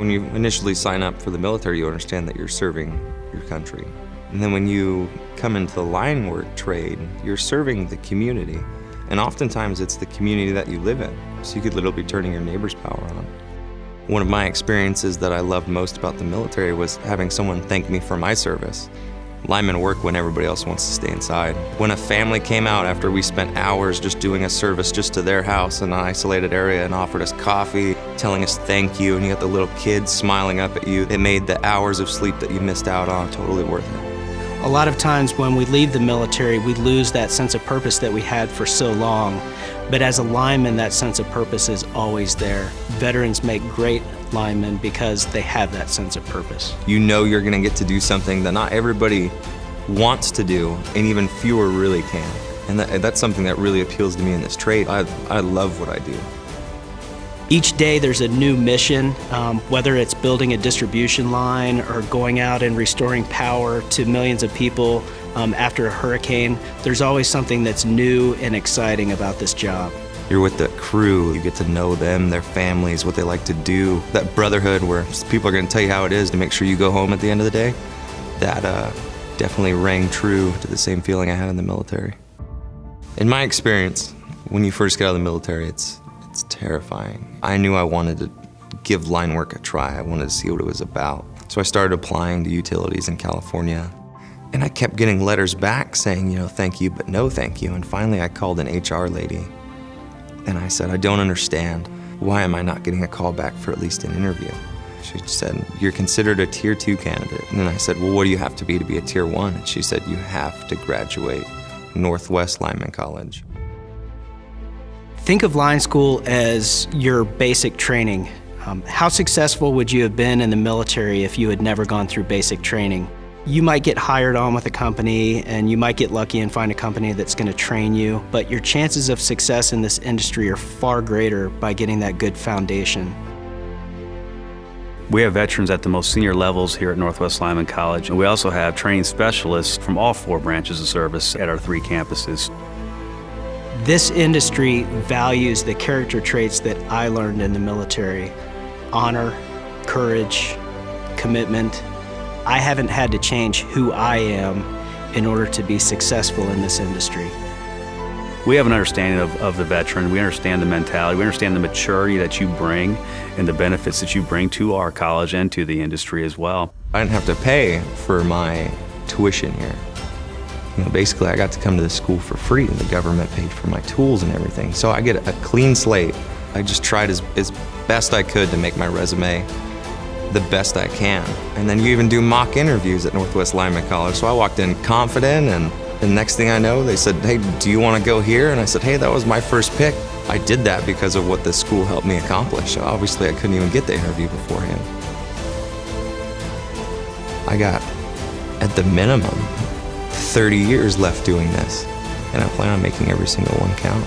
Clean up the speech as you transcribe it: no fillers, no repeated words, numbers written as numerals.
When you initially sign up for the military, you understand that you're serving your country. And then when you come into the line work trade, you're serving the community. And oftentimes it's the community that you live in. So you could literally be turning your neighbor's power on. One of my experiences that I loved most about the military was having someone thank me for my service. Linemen work when everybody else wants to stay inside. When a family came out after we spent hours just doing a service just to their house in an isolated area and offered us coffee, telling us thank you, and you got the little kids smiling up at you, it made the hours of sleep that you missed out on totally worth it. A lot of times when we leave the military, we lose that sense of purpose that we had for so long. But as a lineman, that sense of purpose is always there. Veterans make great linemen because they have that sense of purpose. You know you're gonna get to do something that not everybody wants to do, and even fewer really can. And that's something that really appeals to me in this trade. I love what I do. Each day there's a new mission, whether it's building a distribution line or going out and restoring power to millions of people after a hurricane. There's always something that's new and exciting about this job. You're with the crew, you get to know them, their families, what they like to do. That brotherhood where people are gonna tell you how it is to make sure you go home at the end of the day, that definitely rang true to the same feeling I had in the military. In my experience, when you first get out of the military, it's terrifying. I knew I wanted to give line work a try. I wanted to see what it was about. So I started applying to utilities in California. And I kept getting letters back saying, you know, thank you, but no thank you. And finally I called an HR lady and I said, I don't understand. Why am I not getting a call back for at least an interview? She said, you're considered a Tier 2 candidate. And then I said, well, what do you have to be a Tier 1? And she said, you have to graduate Northwest Lineman College. Think of line school as your basic training. How successful would you have been in the military if you had never gone through basic training? You might get hired on with a company and you might get lucky and find a company that's going to train you, but your chances of success in this industry are far greater by getting that good foundation. We have veterans at the most senior levels here at Northwest Lineman College, and we also have training specialists from all 4 branches of service at our 3 campuses. This industry values the character traits that I learned in the military: honor, courage, commitment. I haven't had to change who I am in order to be successful in this industry. We have an understanding of the veteran. We understand the mentality. We understand the maturity that you bring and the benefits that you bring to our college and to the industry as well. I didn't have to pay for my tuition here. You know, basically, I got to come to the school for free, and the government paid for my tools and everything. So I get a clean slate. I just tried as best I could to make my resume the best I can. And then you even do mock interviews at Northwest Lineman College. So I walked in confident, and the next thing I know, they said, hey, do you want to go here? And I said, hey, that was my first pick. I did that because of what the school helped me accomplish. So obviously, I couldn't even get the interview beforehand. I got, at the minimum, 30 years left doing this, and I plan on making every single one count.